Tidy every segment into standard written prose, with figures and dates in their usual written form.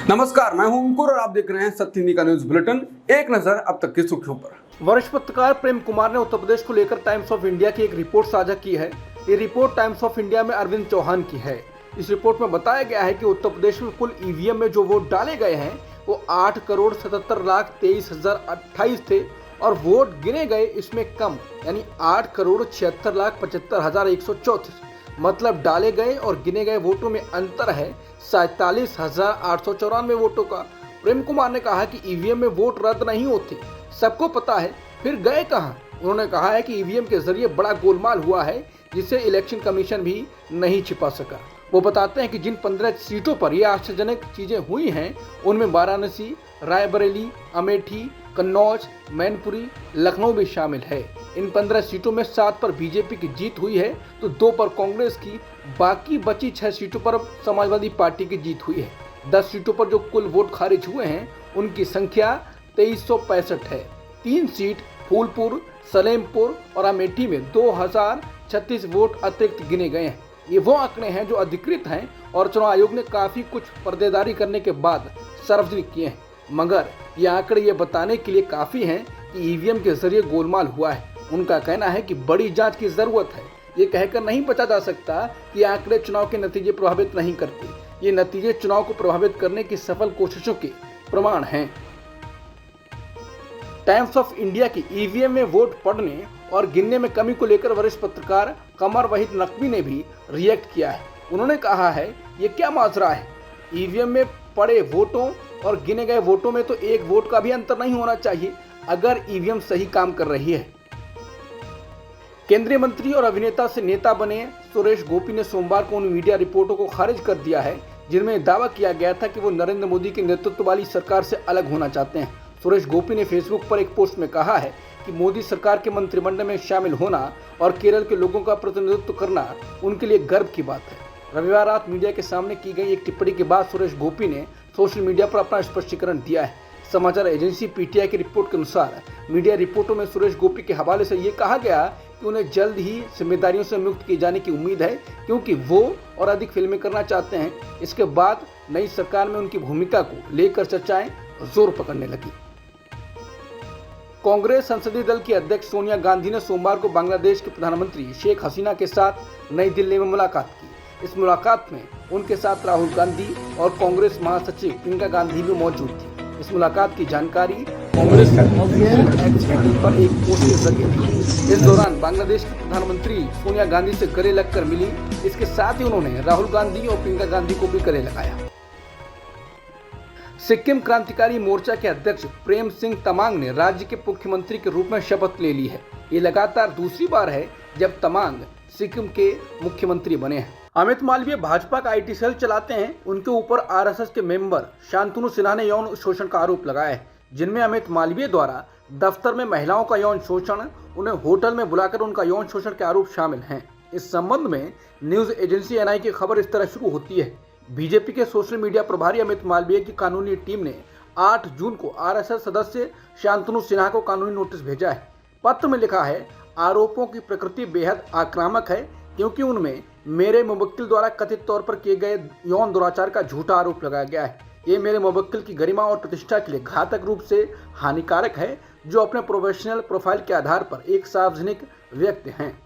नमस्कार, मैं हूं अंकुर और आप देख रहे हैं सत्य हिंदी का न्यूज बुलेटिन। एक नजर अब तक की सुर्खियों पर। वरिष्ठ पत्रकार प्रेम कुमार ने उत्तर प्रदेश को लेकर टाइम्स ऑफ इंडिया की एक रिपोर्ट साझा की है। ये रिपोर्ट टाइम्स ऑफ इंडिया में अरविंद चौहान की है। इस रिपोर्ट में बताया गया है कि उत्तर प्रदेश में कुल ईवीएम में जो वोट डाले गए हैं वो 8,77,23,028 थे और वोट गिने गए इसमें कम यानी 8,76,75,134। मतलब डाले गए और गिने गए वोटों में अंतर है 47,894 वोटों का। प्रेम कुमार ने कहा कि ईवीएम में वोट रद्द नहीं होते, सबको पता है, फिर गए कहां? उन्होंने कहा है कि ईवीएम के जरिए बड़ा गोलमाल हुआ है जिसे इलेक्शन कमीशन भी नहीं छिपा सका। वो बताते हैं कि जिन 15 सीटों पर ये आश्चर्यजनक चीजें हुई हैं उनमें वाराणसी, रायबरेली, अमेठी, कन्नौज, मैनपुरी, लखनऊ भी शामिल है। इन 15 सीटों में 7 पर बीजेपी की जीत हुई है तो 2 पर कांग्रेस की, बाकी बची 6 सीटों पर समाजवादी पार्टी की जीत हुई है। 10 सीटों पर जो कुल वोट खारिज हुए हैं उनकी संख्या 2365 है। 3 सीट फूलपुर, सलेमपुर और अमेठी में 2036 वोट अतिरिक्त गिने गए हैं। ये वो आंकड़े हैं जो अधिकृत हैं और चुनाव आयोग ने काफी कुछ पर्देदारी करने के बाद सार्वजनिक किए हैं, मगर ये आंकड़े ये बताने के लिए काफी हैं कि ईवीएम के जरिए गोलमाल हुआ है। उनका कहना है कि बड़ी जांच की जरूरत है। ये कहकर नहीं बचा जा सकता कि आंकड़े चुनाव के नतीजे प्रभावित नहीं करते। ये नतीजे चुनाव को प्रभावित करने की सफल कोशिशों के प्रमाण हैं। टाइम्स ऑफ इंडिया की ईवीएम में वोट पड़ने और गिनने में कमी को लेकर वरिष्ठ पत्रकार कमर वहीद नकवी ने भी रिएक्ट किया है। उन्होंने कहा है, ये क्या माजरा है? ईवीएम में पड़े वोटों और गिने गए वोटों में तो एक वोट का भी अंतर नहीं होना चाहिए अगर ईवीएम सही काम कर रही है। केंद्रीय मंत्री और अभिनेता से नेता बने सुरेश गोपी ने सोमवार को उन मीडिया रिपोर्टों को खारिज कर दिया है जिनमें दावा किया गया था कि वो नरेंद्र मोदी के नेतृत्व वाली सरकार से अलग होना चाहते हैं। सुरेश गोपी ने फेसबुक पर एक पोस्ट में कहा है कि मोदी सरकार के मंत्रिमंडल में शामिल होना और केरल के लोगों का प्रतिनिधित्व करना उनके लिए गर्व की बात है। रविवार रात मीडिया के सामने की गई एक टिप्पणी के बाद सुरेश गोपी ने सोशल मीडिया पर अपना स्पष्टीकरण दिया है। समाचार एजेंसी पीटीआई की रिपोर्ट के अनुसार मीडिया रिपोर्टों में सुरेश गोपी के हवाले से ये कहा गया कि उन्हें जल्द ही जिम्मेदारियों से मुक्त किए जाने की उम्मीद है क्योंकि वो और अधिक फिल्में करना चाहते हैं। इसके बाद नई सरकार में उनकी भूमिका को लेकर चर्चाएं जोर पकड़ने लगी। कांग्रेस संसदीय दल की अध्यक्ष सोनिया गांधी ने सोमवार को बांग्लादेश के प्रधानमंत्री शेख हसीना के साथ नई दिल्ली में मुलाकात की। इस मुलाकात में उनके साथ राहुल गांधी और कांग्रेस महासचिव प्रियंका गांधी भी मौजूद थी। इस मुलाकात की जानकारी कांग्रेस पर एक पोस्ट के जरिए थी। इस दौरान बांग्लादेश की प्रधानमंत्री सोनिया गांधी से गले लगकर मिली। इसके साथ ही उन्होंने राहुल गांधी और प्रियंका गांधी को भी गले लगाया। सिक्किम क्रांतिकारी मोर्चा के अध्यक्ष प्रेम सिंह तमांग ने राज्य के मुख्यमंत्री के रूप में शपथ ले ली है। ये लगातार दूसरी बार है जब तमांग सिक्किम के मुख्यमंत्री बने हैं। अमित मालवीय भाजपा का आईटी सेल चलाते हैं। उनके ऊपर आरएसएस के मेंबर शांतनु सिन्हा ने यौन शोषण का आरोप लगाया है, जिनमें अमित मालवीय द्वारा दफ्तर में महिलाओं का यौन शोषण, उन्हें होटल में बुलाकर उनका यौन शोषण के आरोप शामिल हैं। इस संबंध में न्यूज एजेंसी एनआई की खबर इस तरह शुरू होती है। बीजेपी के सोशल मीडिया प्रभारी अमित मालवीय की कानूनी टीम ने 8 जून को आरएसएस सदस्य शांतनु सिन्हा को कानूनी नोटिस भेजा है। पत्र में लिखा है, आरोपों की प्रकृति बेहद आक्रामक है क्योंकि उनमें मेरे मुवक्किल द्वारा कथित तौर पर किए गए यौन दुराचार का झूठा आरोप लगाया गया है। ये मेरे मुवक्किल की गरिमा और प्रतिष्ठा के लिए घातक रूप से हानिकारक है, जो अपने प्रोफेशनल प्रोफाइल के आधार पर एक सार्वजनिक व्यक्ति हैं।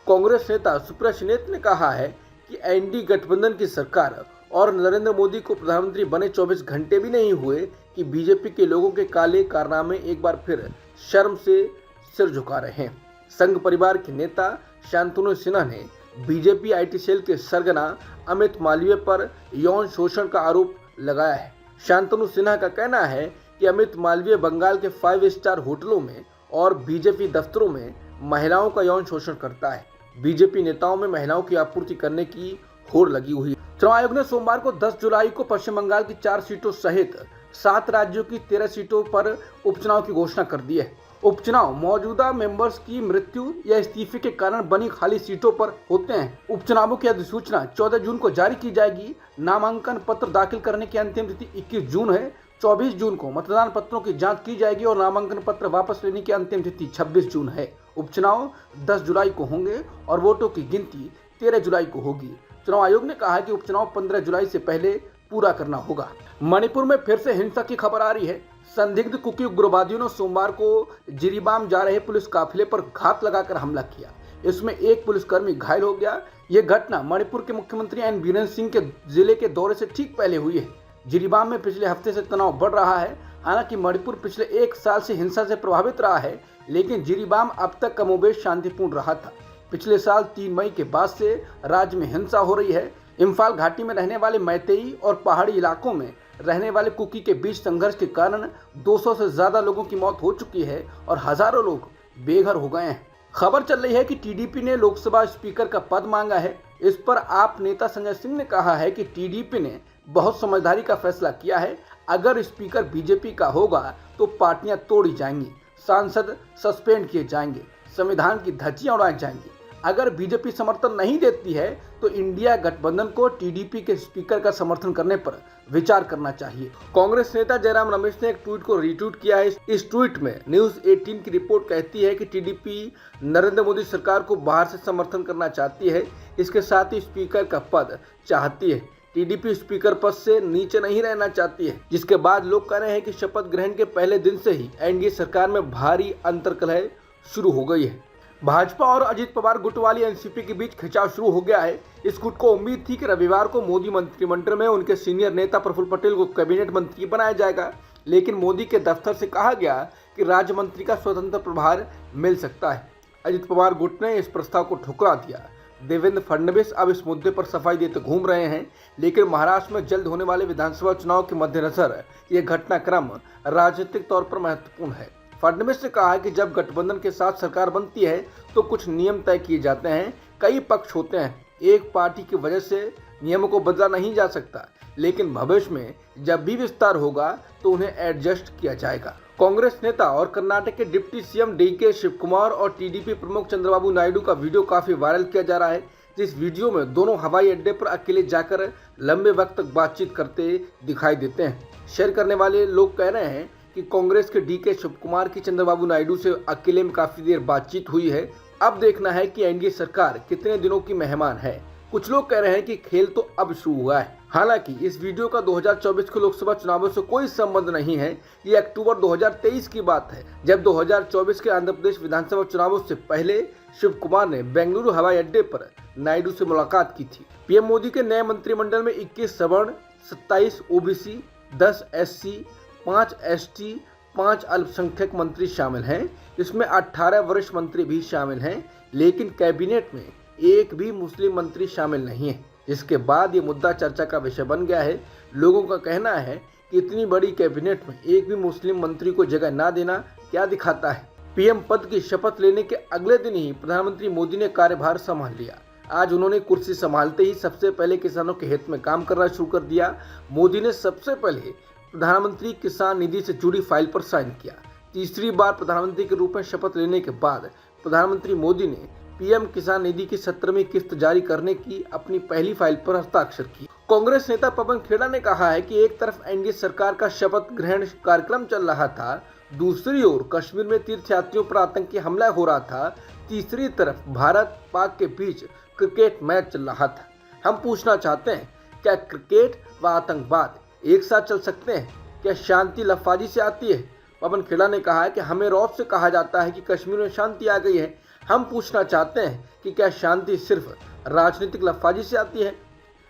कांग्रेस नेता सुप्रिया सुले ने कहा है कि एनडीए गठबंधन की सरकार और नरेंद्र मोदी को प्रधानमंत्री बने 24 घंटे भी नहीं हुए कि बीजेपी के लोगों के काले कारनामे एक बार फिर शर्म से सिर झुका रहे हैं। संघ परिवार के नेता शांतनु सिन्हा ने बीजेपी आईटी सेल के सरगना अमित मालवीय पर यौन शोषण का आरोप लगाया है। शांतनु सिन्हा का कहना है कि अमित मालवीय बंगाल के 5 स्टार होटलों में और बीजेपी दफ्तरों में महिलाओं का यौन शोषण करता है। बीजेपी नेताओं में महिलाओं की आपूर्ति करने की होड़ लगी हुई। चुनाव आयोग ने सोमवार को 10 जुलाई को पश्चिम बंगाल की 4 सीटों सहित 7 राज्यों की 13 सीटों पर उपचुनाव की घोषणा कर दी है। उपचुनाव मौजूदा मेंबर्स की मृत्यु या इस्तीफे के कारण बनी खाली सीटों पर होते हैं। उपचुनावों की अधिसूचना 14 जून को जारी की जाएगी। नामांकन पत्र दाखिल करने की अंतिम तिथि 21 जून है। 24 जून को मतदान पत्रों की जांच की जाएगी और नामांकन पत्र वापस लेने की अंतिम तिथि 26 जून है। उपचुनाव 10 जुलाई को होंगे और वोटों की गिनती 13 जुलाई को होगी। चुनाव आयोग ने कहा है कि उपचुनाव 15 जुलाई से पहले पूरा करना होगा। मणिपुर में फिर से हिंसा की खबर आ रही है। संदिग्ध कुकी उग्रवादियों ने सोमवार को जिरीबाम जा रहे पुलिस काफिले पर घात लगाकर हमला किया। इसमें एक पुलिसकर्मी घायल हो गया। यह घटना मणिपुर के मुख्यमंत्री एन बीरेन सिंह के जिले के दौरे से ठीक पहले हुई है। जिरीबाम में पिछले हफ्ते से तनाव बढ़ रहा है। हालांकि मणिपुर पिछले एक साल से हिंसा से प्रभावित रहा है, लेकिन जिरीबाम अब तक कमोबेश शांतिपूर्ण रहा था। पिछले साल 3 मई के बाद से राज्य में हिंसा हो रही है। इम्फाल घाटी में रहने वाले मैतेई और पहाड़ी इलाकों में रहने वाले कुकी के बीच संघर्ष के कारण 200 से ज्यादा लोगों की मौत हो चुकी है और हजारों लोग बेघर हो गए हैं। खबर चल रही है कि टीडीपी ने लोकसभा स्पीकर का पद मांगा है। इस पर आप नेता संजय सिंह ने कहा है कि टीडीपी ने बहुत समझदारी का फैसला किया है। अगर स्पीकर बीजेपी का होगा तो पार्टियां तोड़ी जाएंगी, सांसद सस्पेंड किए जाएंगे, संविधान की धज्जियां उड़ाई जाएंगी। अगर बीजेपी समर्थन नहीं देती है तो इंडिया गठबंधन को टीडीपी के स्पीकर का समर्थन करने पर विचार करना चाहिए। कांग्रेस नेता जयराम रमेश ने एक ट्वीट को रीट्वीट किया है। इस ट्वीट में न्यूज 18 की रिपोर्ट कहती है कि टीडीपी नरेंद्र मोदी सरकार को बाहर से समर्थन करना चाहती है, इसके साथ ही स्पीकर का पद चाहती है। टीडीपी स्पीकर पद से नीचे नहीं रहना चाहती है, जिसके बाद लोग कह रहे हैं कि शपथ ग्रहण के पहले दिन से ही एनडीए सरकार में भारी अंतर्कलह शुरू हो गई है। भाजपा और अजित पवार गुट वाली एनसीपी के बीच खिंचाव शुरू हो गया है। इस गुट को उम्मीद थी कि रविवार को मोदी मंत्रिमंडल में उनके सीनियर नेता प्रफुल्ल पटेल को कैबिनेट मंत्री बनाया जाएगा, लेकिन मोदी के दफ्तर से कहा गया कि राज्य मंत्री का स्वतंत्र प्रभार मिल सकता है। अजित पवार गुट ने इस प्रस्ताव को ठुकरा दिया। देवेंद्र फडणवीस अब इस मुद्दे पर सफाई देते घूम रहे हैं, लेकिन महाराष्ट्र में जल्द होने वाले विधानसभा चुनाव के मद्देनजर ये घटनाक्रम राजनीतिक तौर पर महत्वपूर्ण है। फडणवीस ने कहा कि जब गठबंधन के साथ सरकार बनती है तो कुछ नियम तय किए जाते हैं, कई पक्ष होते हैं। एक पार्टी की वजह से नियमों को बदला नहीं जा सकता, लेकिन भविष्य में जब भी विस्तार होगा तो उन्हें एडजस्ट किया जाएगा। कांग्रेस नेता और कर्नाटक के डिप्टी सीएम डीके शिवकुमार और टीडीपी प्रमुख चंद्रबाबू नायडू का वीडियो काफी वायरल किया जा रहा है। जिस वीडियो में दोनों हवाई अड्डे पर अकेले जाकर लंबे वक्त तक बातचीत करते दिखाई देते हैं। शेयर करने वाले लोग कह रहे हैं कि कांग्रेस के डीके शिवकुमार की चंद्रबाबू नायडू से अकेले में काफी देर बातचीत हुई है। अब देखना है कि एनडीए सरकार कितने दिनों की मेहमान है। कुछ लोग कह रहे हैं कि खेल तो अब शुरू हुआ है। हालांकि इस वीडियो का 2024 के लोकसभा चुनावों से कोई संबंध नहीं है। ये अक्टूबर 2023 की बात है, जब 2024 के आंध्र प्रदेश विधानसभा चुनावों से पहले शिव कुमार ने बेंगलुरु हवाई अड्डे पर नायडू से मुलाकात की थी। पीएम मोदी के नए मंत्रिमंडल में 21 सवर्ण, 27 ओबीसी, 10 एससी, 5 एसटी, 5 अल्पसंख्यक मंत्री शामिल हैं। इसमें 18 वरिष्ठ मंत्री भी शामिल हैं, लेकिन कैबिनेट में एक भी मुस्लिम मंत्री शामिल नहीं है। इसके बाद ये मुद्दा चर्चा का विषय बन गया है। लोगों का कहना है कि इतनी बड़ी कैबिनेट में एक भी मुस्लिम मंत्री को जगह ना देना क्या दिखाता है। पीएम पद की शपथ लेने के अगले दिन ही प्रधानमंत्री मोदी ने कार्यभार संभाल लिया। आज उन्होंने कुर्सी संभालते ही सबसे पहले किसानों के हित में काम करना शुरू कर दिया। मोदी ने सबसे पहले प्रधानमंत्री किसान निधि से जुड़ी फाइल पर साइन किया। तीसरी बार प्रधानमंत्री के रूप में शपथ लेने के बाद प्रधानमंत्री मोदी ने पीएम किसान निधि की 17वीं किस्त जारी करने की अपनी पहली फाइल पर हस्ताक्षर किए। कांग्रेस नेता पवन खेड़ा ने कहा है कि एक तरफ एनडीए सरकार का शपथ ग्रहण कार्यक्रम चल रहा था, दूसरी ओर कश्मीर में तीर्थयात्रियों पर आतंकी हमला हो रहा था, तीसरी तरफ भारत पाक के बीच क्रिकेट मैच चल रहा था। हम पूछना चाहते हैं, क्या क्रिकेट व आतंकवाद एक साथ चल सकते हैं? क्या शांति लफाजी से आती है? पवन खेड़ा ने कहा है कि हमें रौब से कहा जाता है कि कश्मीर में शांति आ गई है। हम पूछना चाहते हैं कि क्या शांति सिर्फ राजनीतिक लफाजी से आती है?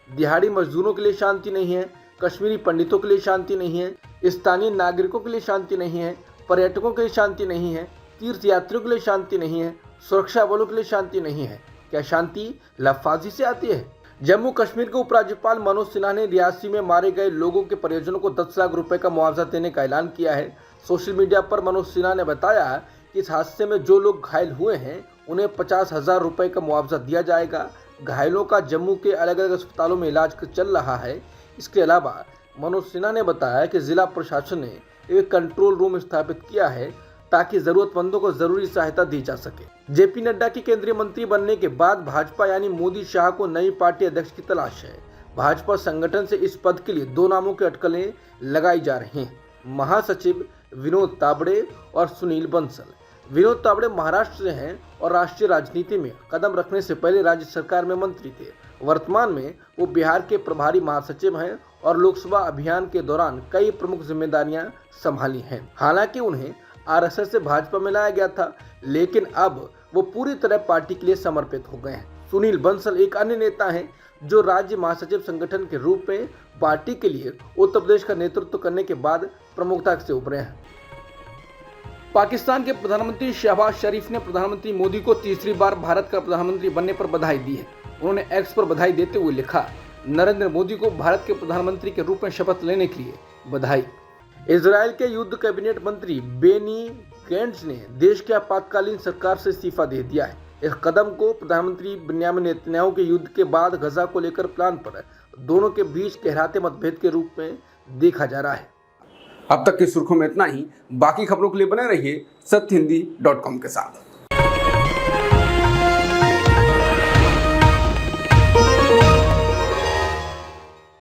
दिहाड़ी मजदूरों के लिए शांति नहीं है, कश्मीरी पंडितों के लिए शांति नहीं है, स्थानीय नागरिकों के लिए शांति नहीं है, पर्यटकों के लिए शांति नहीं है, तीर्थ यात्रियों के लिए शांति नहीं है, सुरक्षा बलों के लिए शांति नहीं है। क्या शांति लफाजी से आती है? जम्मू कश्मीर के उपराज्यपाल मनोज सिन्हा ने रियासी में मारे गए लोगों के परिजनों को 10 लाख रुपए का मुआवजा देने का ऐलान किया है। सोशल मीडिया पर मनोज सिन्हा ने बताया कि इस हादसे में जो लोग घायल हुए हैं उन्हें 50,000 रुपए का मुआवजा दिया जाएगा। घायलों का जम्मू के अलग अलग अस्पतालों में इलाज चल रहा है। इसके अलावा मनोज सिन्हा ने बताया कि जिला प्रशासन ने एक कंट्रोल रूम स्थापित किया है ताकि जरूरतमंदों को जरूरी सहायता दी जा सके। जेपी नड्डा की केंद्रीय मंत्री बनने के बाद भाजपा यानी मोदी शाह को नई पार्टी अध्यक्ष की तलाश है। भाजपा संगठन से इस पद के लिए 2 नामों की अटकलें लगाई जा रही हैं, महासचिव विनोद तावड़े और सुनील बंसल। विनोद तावड़े महाराष्ट्र से हैं और राष्ट्रीय राजनीति में कदम रखने से पहले राज्य सरकार में मंत्री थे। वर्तमान में वो बिहार के प्रभारी महासचिव हैं और लोकसभा अभियान के दौरान कई प्रमुख जिम्मेदारियां संभाली हैं। हालांकि उन्हें आरएसएस से भाजपा में लाया गया था, लेकिन अब वो पूरी तरह पार्टी के लिए समर्पित हो गए हैं। सुनील बंसल एक अन्य नेता हैं जो राज्य महासचिव संगठन के रूप में पार्टी के लिए उत्तर प्रदेश का नेतृत्व करने के बाद प्रमुखता से उभरे हैं। पाकिस्तान के प्रधानमंत्री शहबाज शरीफ ने प्रधानमंत्री मोदी को तीसरी बार भारत का प्रधानमंत्री बनने पर बधाई दी है। उन्होंने एक्स पर बधाई देते हुए लिखा, नरेंद्र मोदी को भारत के प्रधानमंत्री के रूप में शपथ लेने के लिए बधाई। इजराइल के युद्ध कैबिनेट मंत्री बेनी गैंट्स ने देश की आपातकालीन सरकार से इस्तीफा दे दिया है। इस कदम को प्रधानमंत्री बेन्यामिन नेतन्याहू के युद्ध के बाद गजा को लेकर प्लान पर दोनों के बीच गहराते मतभेद के रूप में देखा जा रहा है। अब तक की सुर्खियों में इतना ही। बाकी खबरों के लिए बने रहिए सत्यहिंदी.com के साथ।